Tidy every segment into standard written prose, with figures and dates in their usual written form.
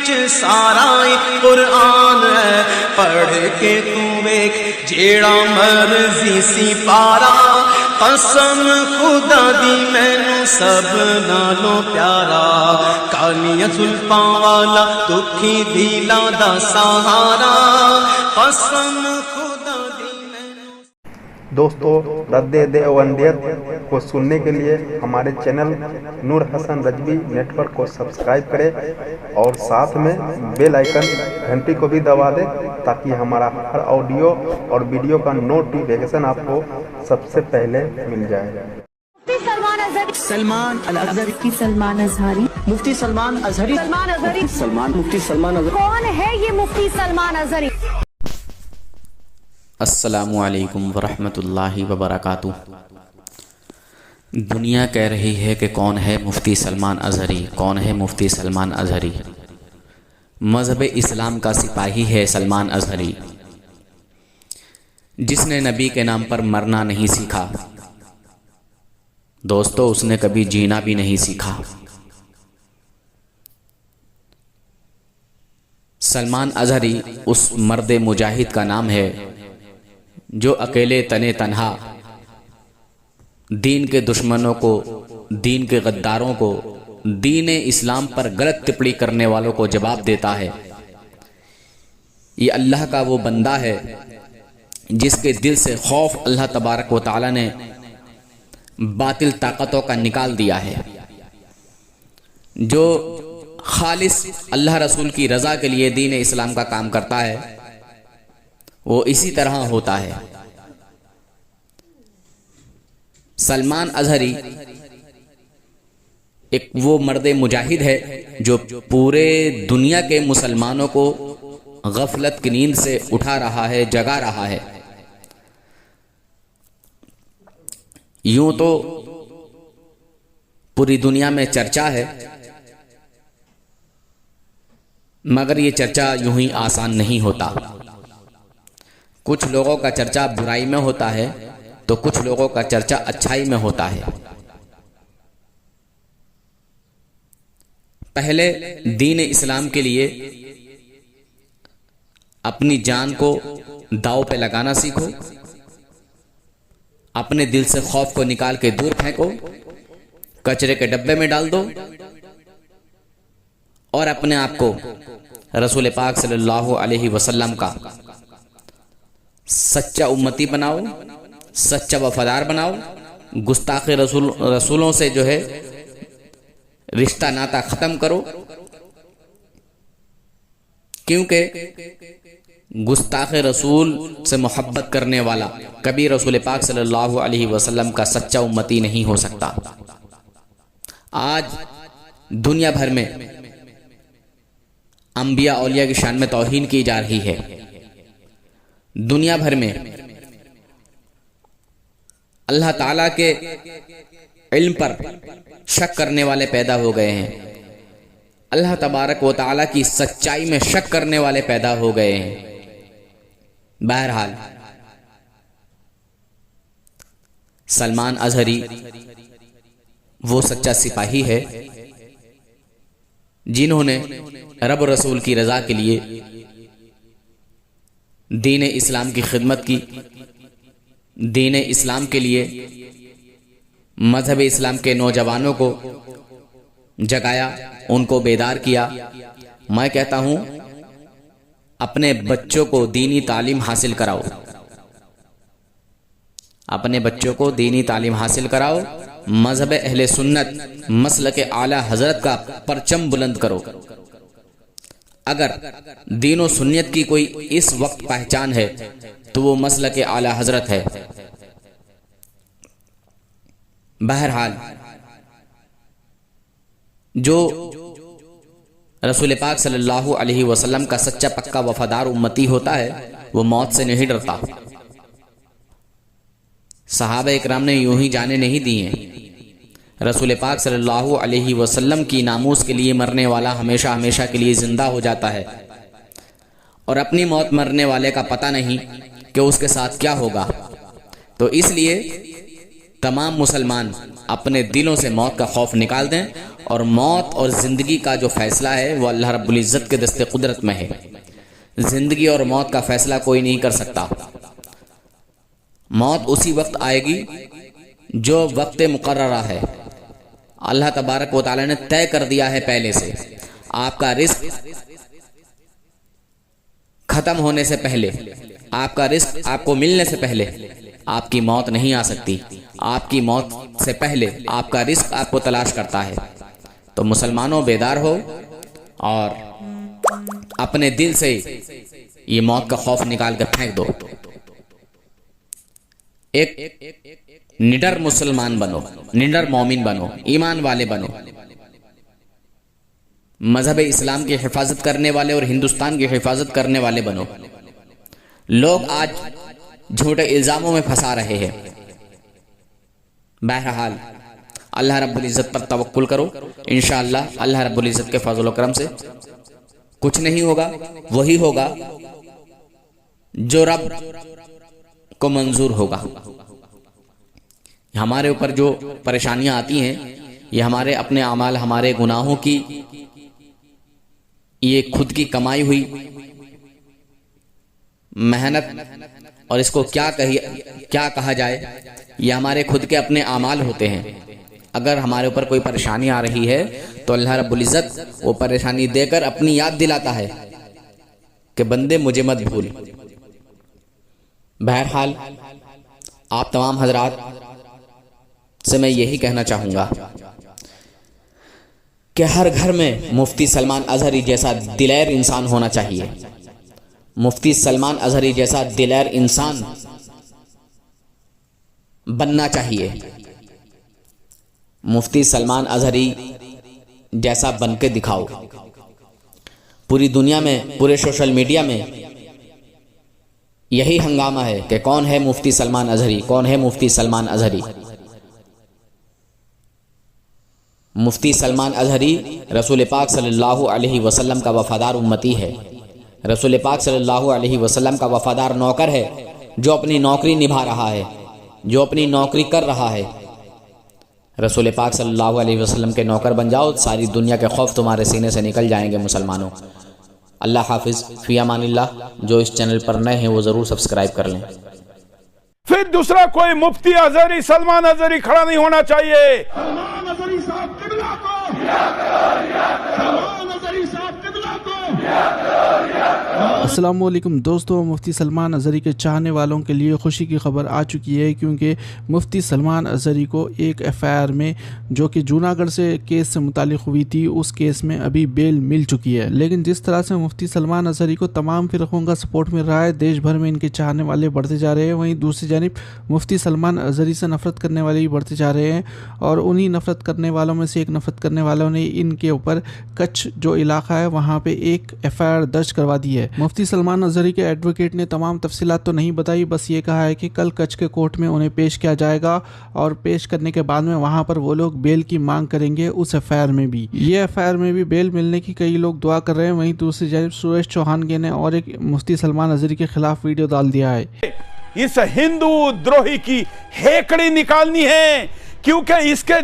विच सारा कुरान है। पढ़ के तू वेख जेड़ा मर्जी सी पारा, कसम खुदा दी मैनू सब नालों प्यारा। कालियां जुल्फां वाला दुखी दिलां दा सहारा, कसम खुदा दी मैनू। दोस्तों, रद्दे देवबंदियत को सुनने के लिए हमारे चैनल नूर हसन रजवी नेटवर्क को सब्सक्राइब करें और साथ में बेल आइकन घंटी को भी दबा दें, ताकि हमारा हर ऑडियो और वीडियो का नोटिफिकेशन आपको सबसे पहले मिल जाए। सलमान अज़हरी मुफ्ती सलमान अज़हरी मुफ्ती सलमान अज़हरी सलमान अज़हरी मुफ्ती सलमान अज़हरी कौन है ये मुफ्ती सलमान अज़हरी? अस्सलामु अलैकुम वरहमतुल्लाहि वबरकातुह। दुनिया कह रही है कि कौन है मुफ्ती सलमान अज़हरी, कौन है मुफ्ती सलमान अज़हरी। मज़हब इस्लाम का सिपाही है सलमान अज़हरी, जिसने नबी के नाम पर मरना नहीं सीखा। दोस्तों, उसने कभी जीना भी नहीं सीखा। सलमान अज़हरी उस मर्द मुजाहिद का नाम है जो अकेले तने तन्हा दीन के दुश्मनों को, दीन के गद्दारों को, दीन इस्लाम पर गलत टिप्पणी करने वालों को जवाब देता है। ये अल्लाह का वो बंदा है जिसके दिल से खौफ अल्लाह तबारक व तआला ने बातिल ताकतों का निकाल दिया है। जो खालिस अल्लाह रसूल की रज़ा के लिए दीन इस्लाम का काम करता है, वो इसी तरह होता है। सलमान अज़हरी एक वो मर्द मुजाहिद है जो पूरे दुनिया के मुसलमानों को गफलत की नींद से उठा रहा है, जगा रहा है। यूं तो पूरी दुनिया में चर्चा है, मगर ये चर्चा यूं ही आसान नहीं होता। कुछ लोगों का चर्चा बुराई में होता है तो कुछ लोगों का चर्चा अच्छाई में होता है। पहले दीन इस्लाम के लिए अपनी जान को दांव पे लगाना सीखो, अपने दिल से खौफ को निकाल के दूर फेंको, कचरे के डब्बे में डाल दो और अपने आप को रसूल पाक सल्लल्लाहु अलैहि वसल्लम का सच्चा उम्मती बनाओ, सच्चा वफादार बनाओ। गुस्ताखे रसूलों से जो है रिश्ता नाता खत्म करो, क्योंकि गुस्ताखे रसूल से मोहब्बत करने वाला कभी रसूल पाक सल्लल्लाहु अलैहि वसल्लम का सच्चा उम्मती नहीं हो सकता। आज दुनिया भर में अंबिया औलिया की शान में तौहीन की जा रही है। दुनिया भर में अल्लाह ताला के इल्म पर शक करने वाले पैदा हो गए हैं। अल्लाह तबारक व तआला की सच्चाई में शक करने वाले पैदा हो गए हैं। बहरहाल, सलमान अज़हरी वो सच्चा सिपाही है जिन्होंने रब रसूल की रज़ा के लिए दीन इस्लाम की खिदमत की, दीन इस्लाम के लिए मजहब इस्लाम के नौजवानों को जगाया, उनको बेदार किया। मैं कहता हूं, अपने बच्चों को दीनी तालीम हासिल कराओ, अपने बच्चों को दीनी तालीम हासिल कराओ। मजहब अहले सुन्नत मसलक आला हजरत का परचम बुलंद करो। अगर दीन और सुन्नत की कोई इस वक्त पहचान है तो वो मसलक आला हजरत है। बहरहाल, जो रसूल पाक सल्लल्लाहु अलैहि वसल्लम का सच्चा पक्का वफादार उम्मती होता है, वो मौत से नहीं डरता। सहाबा इकराम ने यूं ही जाने नहीं दी हैं। रसूल पाक सल्लल्लाहु अलैहि वसल्लम की नामूस के लिए मरने वाला हमेशा हमेशा के लिए जिंदा हो जाता है, और अपनी मौत मरने वाले का पता नहीं कि उसके साथ क्या होगा। तो इसलिए तमाम मुसलमान अपने दिलों से मौत का खौफ निकाल दें और मौत और ज़िंदगी का जो फ़ैसला है वो अल्लाह रब्बुल इज़्ज़त के दस्ते कुदरत में है। ज़िंदगी और मौत का फ़ैसला कोई नहीं कर सकता। मौत उसी वक्त आएगी जो वक्त मुकर्ररा है, अल्लाह तबारक व तआला ने तय कर दिया है पहले से। आपका रिस्क ख़त्म होने से पहले, आपका रिस्क आपको मिलने से पहले आपकी मौत नहीं आ सकती। आपकी मौत से पहले आपका रिस्क आपको तलाश करता है। तो मुसलमानों, बेदार हो और अपने दिल से ये मौत का खौफ निकाल कर फेंक दो। एक निडर मुसलमान बनो, निडर मोमिन बनो, ईमान वाले बनो, मजहब इस्लाम की हिफाजत करने वाले और हिंदुस्तान की हिफाजत करने वाले बनो। लोग आज झूठे इल्जामों में फंसा रहे हैं। बहरहाल अल्लाह रब्बुल इज़्ज़त पर तवक्कुल करो। इंशाअल्लाह अल्लाह रब्बुल इज़्ज़त के फजल व करम से कुछ नहीं होगा, वही होगा जो रब को मंजूर होगा। हमारे ऊपर जो परेशानियां आती हैं ये हमारे अपने अमाल, हमारे गुनाहों की, ये खुद की कमाई हुई मेहनत, और इसको क्या कहा जाए, ये हमारे खुद के अपने अमाल होते हैं। अगर हमारे ऊपर कोई परेशानी आ रही है तो अल्लाह रब्बुल इज़्ज़त वो परेशानी देकर अपनी याद दिलाता है कि बंदे मुझे मत भूल। बहरहाल आप तमाम हजरात से मैं यही कहना चाहूँगा कि हर घर में मुफ्ती सलमान अजहरी जैसा दिलेर इंसान होना चाहिए। मुफ्ती सलमान अजहरी जैसा दिलेर इंसान बनना चाहिए। मुफ्ती सलमान अजहरी जैसा बन के दिखाओ। पूरी दुनिया में, पूरे सोशल मीडिया में यही हंगामा है कि कौन है मुफ्ती सलमान अजहरी, कौन है मुफ्ती सलमान अजहरी। मुफ्ती सलमान अजहरी रसूल पाक सल्लल्लाहु अलैहि वसल्लम का वफादार उम्मती है। रसूल पाक सल्लल्लाहु अलैहि वसल्लम का वफादार नौकर है, जो अपनी नौकरी निभा रहा है, जो अपनी नौकरी कर रहा है। रसूल पाक सल्लल्लाहु अलैहि वसल्लम के नौकर बन जाओ, सारी दुनिया के खौफ तुम्हारे सीने से निकल जाएंगे मुसलमानों। अल्लाह हाफिज़, फ़ी अमानिल्लाह। जो इस चैनल पर नए हैं वो ज़रूर सब्सक्राइब कर लें। फिर दूसरा कोई मुफ्ती अजहरी, सलमान अजहरी खड़ा नहीं होना चाहिए। सलमान अजहरी साहब किबला को, सलमान अजहरी साहब किबला को। अस्सलाम वालेकुम दोस्तों, मुफ्ती सलमान अजहरी के चाहने वालों के लिए खुशी की खबर आ चुकी है, क्योंकि मुफ्ती सलमान अजहरी को एक एफआईआर में जो कि जूनागढ़ से केस से मुतालिक हुई थी, उस केस में अभी बेल मिल चुकी है। लेकिन जिस तरह से मुफ्ती सलमान अजहरी को तमाम फ़िरक़ों का सपोर्ट मिल रहा है, देश भर में इनके चाहने वाले बढ़ते जा रहे हैं, वहीं दूसरी जानिब मुफ्ती सलमान अजहरी से नफ़रत करने वाले भी बढ़ते जा रहे हैं। और उन्हीं नफ़रत करने वालों में से एक नफ़रत करने वालों ने इनके ऊपर कच्छ जो इलाका है वहाँ पे एक एफआईआर दर्ज करवा दी है। मुफ्ती सलमान अजहरी के एडवोकेट ने तमाम तफसीलात तो नहीं बताई, बस ये कहा है कि कल कच्छ के कोर्ट में उन्हें पेश किया जाएगा और पेश करने के बाद में वहाँ पर वो लोग बेल की मांग करेंगे। उस एफआईआर में भी, ये एफआईआर में भी बेल मिलने की कई लोग दुआ कर रहे हैं। वहीं दूसरी जानिब सुरेश चौहान ने और एक मुफ्ती सलमान अजहरी के खिलाफ वीडियो डाल दिया है। इस हिंदू द्रोही की हेकड़ी निकालनी है, क्योंकि इसके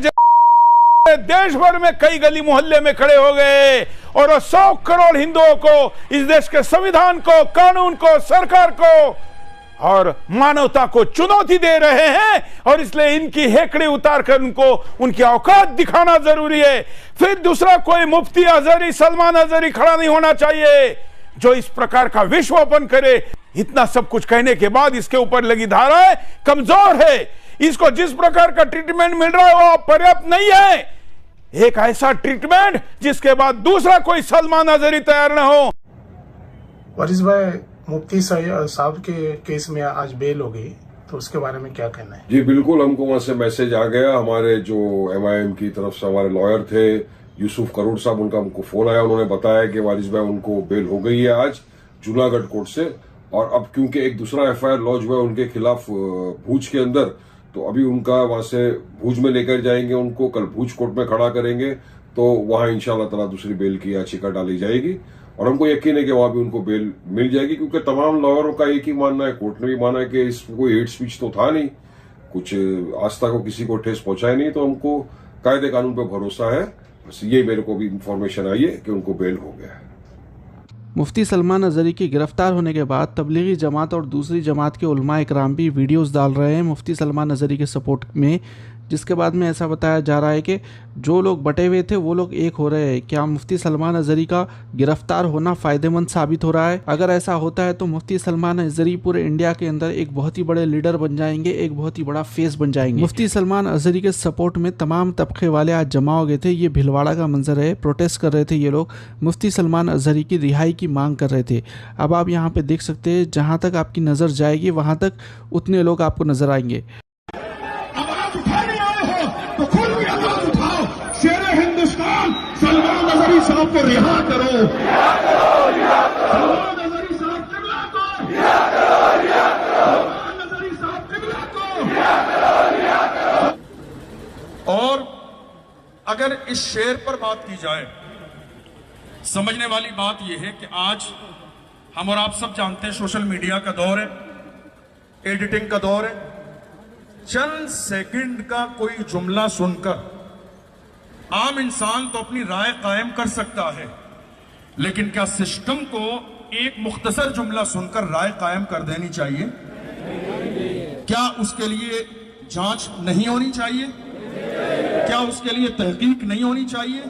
देश भर में कई गली मोहल्ले में खड़े हो गए और 100 करोड़ हिंदुओं को, इस देश के संविधान को, कानून को, सरकार को और मानवता को चुनौती दे रहे हैं। और इसलिए इनकी हेकड़ी उतार कर उनको उनकी औकात दिखाना जरूरी है। फिर दूसरा कोई मुफ्ती अजहरी, सलमान अजहरी खड़ा नहीं होना चाहिए जो इस प्रकार का विश्व ओपन करे। इतना सब कुछ कहने के बाद इसके ऊपर लगी धाराएं कमजोर है। इसको जिस प्रकार का ट्रीटमेंट मिल रहा है वो पर्याप्त नहीं है। एक ऐसा ट्रीटमेंट जिसके बाद दूसरा कोई सलमान अजहरी तैयार न हो। वारिस भाई, मुफ्ती साहब के केस में आज बेल हो गई, तो उसके बारे में क्या कहना है? जी बिल्कुल, हमको वहां से मैसेज आ गया। हमारे जो MIM की तरफ से हमारे लॉयर थे यूसुफ करोड़ साहब, उनका हमको फोन आया। उन्होंने बताया कि वारिस भाई उनको बेल हो गई है आज जूनागढ़ कोर्ट से। और अब क्योंकि एक दूसरा FIR लॉन्च हुआ उनके खिलाफ भूज के अंदर, तो अभी उनका वहां से भूज में लेकर जाएंगे, उनको कल भूज कोर्ट में खड़ा करेंगे, तो वहां इंशाल्लाह ताला दूसरी बेल की याचिका डाली जाएगी। और हमको यकीन है कि वहां भी उनको बेल मिल जाएगी, क्योंकि तमाम लॉयरों का एक ही मानना है, कोर्ट ने भी माना है कि इसमें कोई हेट स्पीच तो था नहीं, कुछ आस्था को किसी को ठेस पहुंचाए नहीं, तो हमको कायदे कानून पे भरोसा है बस ये मेरे को भी इंफॉर्मेशन आई है कि उनको बेल हो गया है। मुफ्ती सलमान अज़हरी के गिरफ्तार होने के बाद तबलीगी जमात और दूसरी जमात के उलमा इकराम भी वीडियोस डाल रहे हैं मुफ्ती सलमान अज़हरी के सपोर्ट में, जिसके बाद में ऐसा बताया जा रहा है कि जो लोग बटे हुए थे वो लोग एक हो रहे हैं। क्या मुफ्ती सलमान अज़हरी का गिरफ्तार होना फ़ायदेमंद साबित हो रहा है? अगर ऐसा होता है तो मुफ्ती सलमान अज़हरी पूरे इंडिया के अंदर एक बहुत ही बड़े लीडर बन जाएंगे, एक बहुत ही बड़ा फेस बन जाएंगे। मुफ्ती सलमान अज़हरी के सपोर्ट में तमाम तबके वाले आज जमा हो गए थे। ये भिलवाड़ा का मंजर है, प्रोटेस्ट कर रहे थे ये लोग, मुफ्ती सलमान अज़हरी की रिहाई की मांग कर रहे थे। अब आप यहाँ पे देख सकते हैं, जहाँ तक आपकी नज़र जाएगी वहाँ तक उतने लोग आपको नजर आएंगे। तो खुल के आवाज उठाओ, शेर हिंदुस्तान सलमान अज़हरी साहब को रिहा करो, सलमान अज़हरी साहब किबला को, सलमान अज़हरी साहब किबला को। और अगर इस शेर पर बात की जाए, समझने वाली बात यह है कि आज हम और आप सब जानते हैं सोशल मीडिया का दौर है, एडिटिंग का दौर है। चंद सेकंड का कोई जुमला सुनकर आम इंसान तो अपनी राय कायम कर सकता है, लेकिन क्या सिस्टम को एक मुख्तसर जुमला सुनकर राय कायम कर देनी चाहिए? क्या उसके लिए जांच नहीं होनी चाहिए? क्या उसके लिए तहकीक नहीं होनी चाहिए?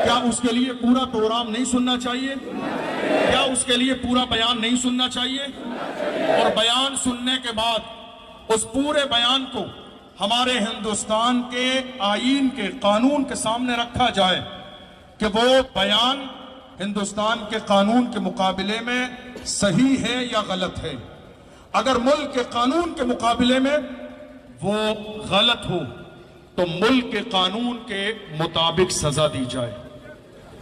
क्या उसके लिए पूरा प्रोग्राम नहीं सुनना चाहिए? क्या उसके लिए पूरा बयान नहीं सुनना चाहिए? और बयान सुनने के बाद उस पूरे बयान को हमारे हिंदुस्तान के आईन के कानून के सामने रखा जाए कि वो बयान हिंदुस्तान के कानून के मुकाबले में सही है या गलत है। अगर मुल्क के कानून के मुकाबले में वो गलत हो तो मुल्क के कानून के मुताबिक सजा दी जाए।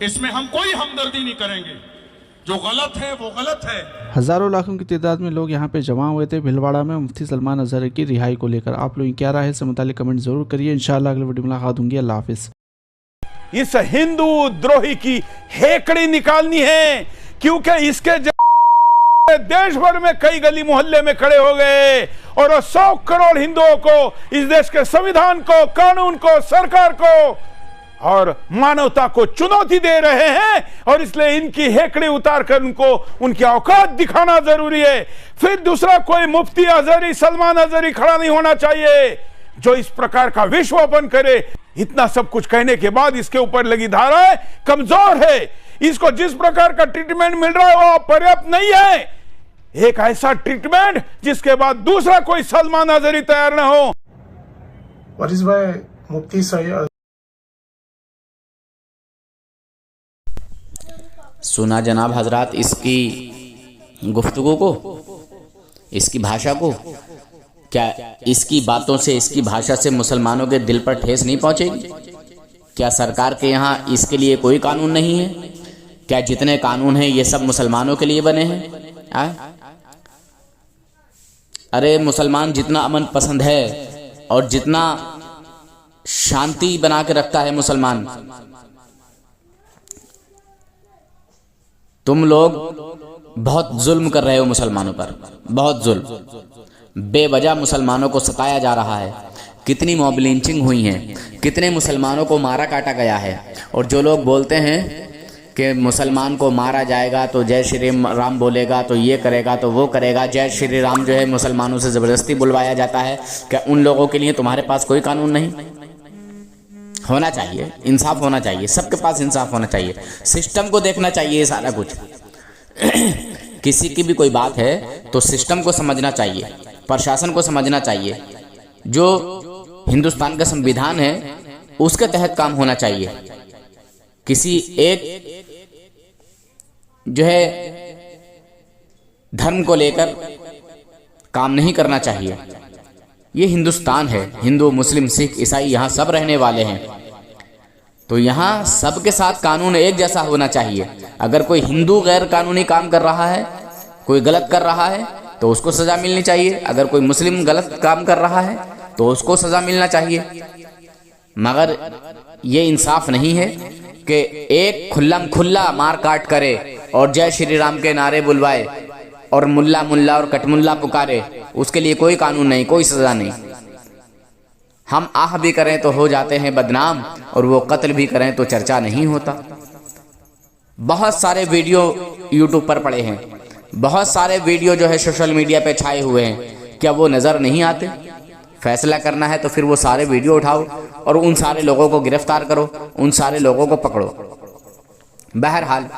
इसमें हम कोई हमदर्दी नहीं करेंगे, जो गलत है वो गलत है। हज़ारों लाखों की तादाद में लोग यहाँ पे जमा हुए थे भिलवाड़ा में मुफ्ती सलमान अज़हरी की रिहाई को लेकर। आप लोग क्या राय है इससे मुतालिक कमेंट जरूर करिए। इंशाअल्लाह अगले वीडियो में मुलाकात होंगी। अल्लाह हाफिज़। इस हिंदू द्रोही की हेकड़ी निकालनी है, क्योंकि इसके देश भर में कई गली मोहल्ले में खड़े हो गए और 100 करोड़ हिंदुओं को, इस देश के संविधान को, कानून को, सरकार को और मानवता को चुनौती दे रहे हैं। और इसलिए इनकी हेकड़ी उतार कर उनको उनकी औकात दिखाना जरूरी है। फिर दूसरा कोई मुफ्ती अज़हरी, सलमान अज़हरी खड़ा नहीं होना चाहिए जो इस प्रकार का विश्व ओपन करे। इतना सब कुछ कहने के बाद इसके ऊपर लगी धाराएं कमजोर है। इसको जिस प्रकार का ट्रीटमेंट मिल रहा है वो पर्याप्त नहीं है। एक ऐसा ट्रीटमेंट जिसके बाद दूसरा कोई सलमान अज़हरी तैयार ना हो। वारिस भाई, मुफ्ती सैयद सुना जनाब हजरात इसकी गुफ्तगू को, इसकी भाषा को। क्या इसकी बातों से, इसकी भाषा से मुसलमानों के दिल पर ठेस नहीं पहुंचेगी? क्या सरकार के यहाँ इसके लिए कोई कानून नहीं है? क्या जितने कानून हैं ये सब मुसलमानों के लिए बने हैं? अरे मुसलमान जितना अमन पसंद है और जितना शांति बना के रखता है मुसलमान, तुम लोग बहुत जुल्म कर रहे हो मुसलमानों पर, बहुत जुल्म। बेवजह मुसलमानों को सताया जा रहा है। कितनी मॉब लिंचिंग हुई है, कितने मुसलमानों को मारा काटा गया है। और जो लोग बोलते हैं कि मुसलमान को मारा जाएगा तो जय श्री राम बोलेगा तो ये करेगा तो वो करेगा, जय श्री राम जो है मुसलमानों से ज़बरदस्ती बुलवाया जाता है। क्या उन लोगों के लिए तुम्हारे पास कोई कानून नहीं होना चाहिए? इंसाफ होना चाहिए, सबके पास इंसाफ होना चाहिए। सिस्टम को देखना चाहिए सारा कुछ। किसी की भी कोई बात है तो सिस्टम को समझना चाहिए, प्रशासन को समझना चाहिए। जो हिंदुस्तान का संविधान है उसके तहत काम होना चाहिए। किसी एक जो है धर्म को लेकर काम नहीं करना चाहिए। ये हिंदुस्तान है, हिंदू, मुस्लिम, सिख, ईसाई यहाँ सब रहने वाले हैं, तो यहाँ सबके साथ कानून एक जैसा होना चाहिए। अगर कोई हिंदू गैर कानूनी काम कर रहा है, कोई गलत कर रहा है तो उसको सजा मिलनी चाहिए। अगर कोई मुस्लिम गलत काम कर रहा है तो उसको सजा मिलना चाहिए। मगर ये इंसाफ नहीं है कि एक खुल्ला मार काट करे और जय श्री राम के नारे बुलवाए और मुल्ला मुल्ला और कटमुल्ला पुकारे, उसके लिए कोई कानून नहीं, कोई सजा नहीं। हम आह भी करें तो हो जाते हैं बदनाम, और वो कत्ल भी करें तो चर्चा नहीं होता। बहुत सारे वीडियो यूट्यूब पर पड़े हैं, बहुत सारे वीडियो जो है सोशल मीडिया पे छाए हुए हैं, क्या वो नज़र नहीं आते? फैसला करना है तो फिर वो सारे वीडियो उठाओ और उन सारे लोगों को गिरफ्तार करो, उन सारे लोगों को पकड़ो। बहरहाल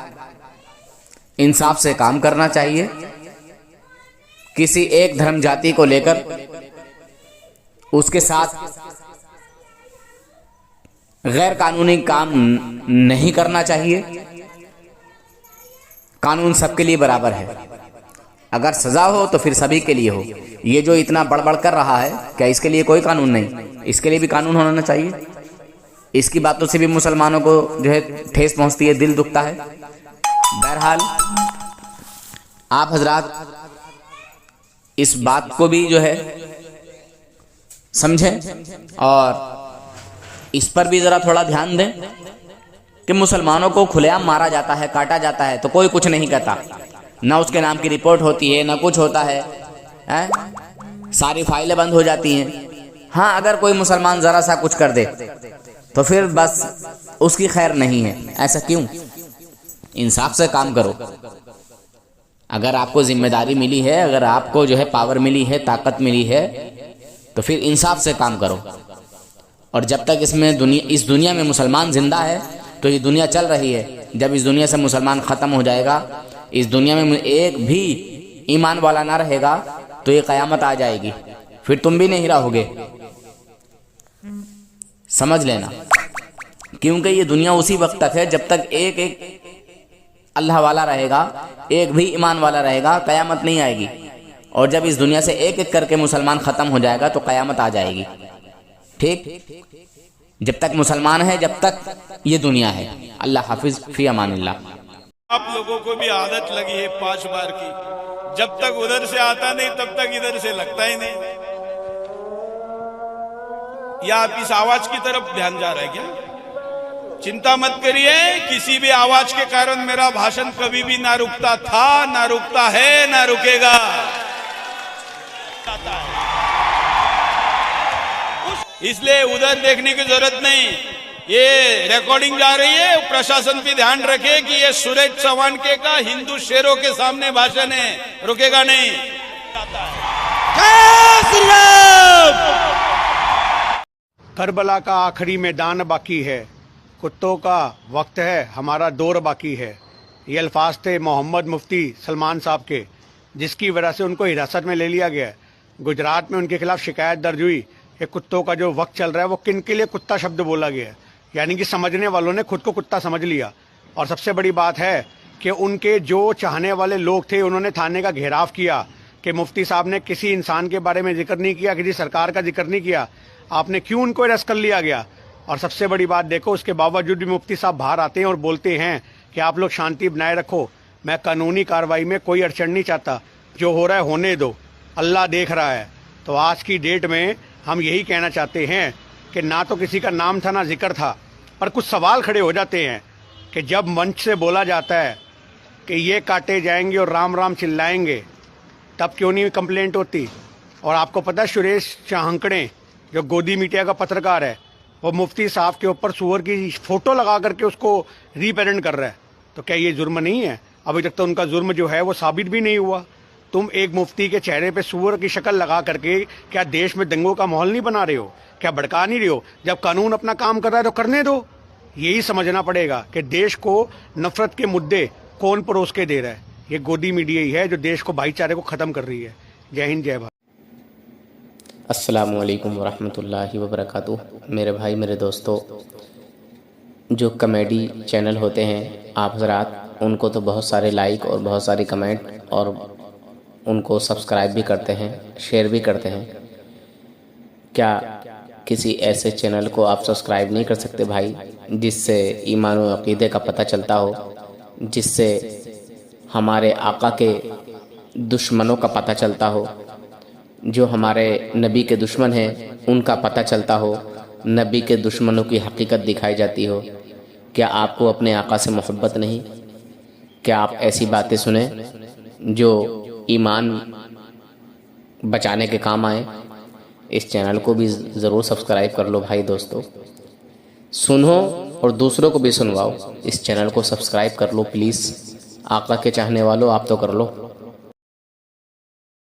इंसाफ से काम करना चाहिए। किसी एक धर्म जाति को लेकर उसके साथ गैर कानूनी काम नहीं करना चाहिए। कानून सबके लिए बराबर है, अगर सजा हो तो फिर सभी के लिए हो। ये जो इतना बड़बड़ कर रहा है, क्या इसके लिए कोई कानून नहीं? इसके लिए भी कानून होना चाहिए। इसकी बातों से भी मुसलमानों को जो है ठेस पहुंचती है, दिल दुखता है। बहरहाल आप हजरात इस बात को भी जो है समझें और इस पर भी जरा थोड़ा ध्यान दें कि मुसलमानों को खुलेआम मारा जाता है, काटा जाता है तो कोई कुछ नहीं कहता, ना उसके नाम की रिपोर्ट होती है, ना कुछ होता है, सारी फाइलें बंद हो जाती हैं। हाँ, अगर कोई मुसलमान जरा सा कुछ कर दे तो फिर बस उसकी खैर नहीं है। ऐसा क्यों? इंसाफ से काम करो। अगर आपको जिम्मेदारी मिली है, अगर आपको जो है पावर मिली है, ताकत मिली है, तो फिर इंसाफ से काम करो। और जब तक इस दुनिया में मुसलमान जिंदा है तो ये दुनिया चल रही है। जब इस दुनिया से मुसलमान ख़त्म हो जाएगा, इस दुनिया में एक भी ईमान वाला ना रहेगा, तो ये क़यामत आ जाएगी, फिर तुम भी नहीं रहोगे। समझ लेना, क्योंकि ये दुनिया उसी वक्त तक है जब तक एक एक अल्लाह वाला रहेगा, एक भी ईमान वाला रहेगा, क़यामत नहीं आएगी। और जब इस दुनिया से एक एक करके मुसलमान ख़त्म हो जाएगा तो क़यामत आ जाएगी। ठीक? जब तक मुसलमान है, जब तक ये दुनिया है। अल्लाह हाफिज, फी अमानिल्लाह। आप लोगों को भी आदत लगी है 5 बार की, जब तक उधर से आता नहीं तब तक इधर से लगता ही नहीं। या आप इस आवाज की तरफ ध्यान जा रहा है क्या? चिंता मत करिए, किसी भी आवाज के कारण मेरा भाषण कभी भी ना रुकता था, ना रुकता है, ना रुकेगा। इसलिए उधर देखने की जरूरत नहीं। ये रिकॉर्डिंग जा रही है, प्रशासन भी ध्यान रखे कि ये सुरेश चौहान के का हिंदू शेरों के सामने भाषण है, रुकेगा नहीं। करबला का आखिरी मैदान बाकी है, कुत्तों का वक्त है, हमारा दौर बाकी है। ये अल्फाज थे मोहम्मद मुफ्ती सलमान साहब के, जिसकी वजह से उनको हिरासत में ले लिया गया। गुजरात में उनके खिलाफ शिकायत दर्ज हुई कि कुत्तों का जो वक्त चल रहा है वो किन के लिए कुत्ता शब्द बोला गया है, यानी कि समझने वालों ने खुद को कुत्ता समझ लिया। और सबसे बड़ी बात है कि उनके जो चाहने वाले लोग थे उन्होंने थाने का घेराव किया कि मुफ्ती साहब ने किसी इंसान के बारे में जिक्र नहीं किया, किसी सरकार का जिक्र नहीं किया, आपने क्यों उनको अरेस्ट कर लिया गया। और सबसे बड़ी बात देखो, उसके बावजूद भी मुफ्ती साहब बाहर आते हैं और बोलते हैं कि आप लोग शांति बनाए रखो, मैं कानूनी कार्रवाई में कोई अड़चन नहीं चाहता, जो हो रहा है होने दो, अल्लाह देख रहा है। तो आज की डेट में हम यही कहना चाहते हैं कि ना तो किसी का नाम था ना जिक्र था, पर कुछ सवाल खड़े हो जाते हैं कि जब मंच से बोला जाता है कि ये काटे जाएंगे और राम राम चिल्लाएंगे, तब क्यों नहीं कंप्लेंट होती। और आपको पता है सुरेश चाहंकड़े जो गोदी मीडिया का पत्रकार है, वो मुफ्ती साहब के ऊपर सूअर की फोटो लगा करके उसको रिप्रेजेंट कर रहा है। तो क्या ये जुर्म नहीं है? अभी तक तो उनका जुर्म जो है वो साबित भी नहीं हुआ। तुम एक मुफ्ती के चेहरे पे सूअर की शक्ल लगा करके क्या देश में दंगों का माहौल नहीं बना रहे हो? क्या भड़का नहीं रहे हो? जब कानून अपना काम कर रहा है तो करने दो। यही समझना पड़ेगा कि देश को नफरत के मुद्दे कौन परोस के दे रहा है। ये गोदी मीडिया ही है जो देश को भाईचारे को ख़त्म कर रही है। जय हिंद, जय भारत। अस्सलामु अलैकुम वरहमतुल्लाहि वबरकातुह। मेरे भाई, मेरे दोस्तों, जो कॉमेडी चैनल होते हैं आप हज़रात, उनको तो बहुत सारे लाइक और बहुत सारी कमेंट और उनको सब्सक्राइब भी करते हैं, शेयर भी करते हैं। क्या किसी ऐसे चैनल को आप सब्सक्राइब नहीं कर सकते भाई, जिससे ईमान और अक़ीदे का पता चलता हो, जिससे हमारे आका के दुश्मनों का पता चलता हो, जो हमारे नबी के दुश्मन हैं उनका पता चलता हो, नबी के दुश्मनों की हकीकत दिखाई जाती हो। क्या आपको अपने आका से मोहब्बत नहीं? क्या आप ऐसी बातें सुने जो ईमान बचाने के काम आए? इस चैनल को भी ज़रूर सब्सक्राइब कर लो भाई दोस्तों। सुनो और दूसरों को भी सुनवाओ। इस चैनल को सब्सक्राइब कर लो प्लीज़। आका के चाहने वालों आप तो कर लो।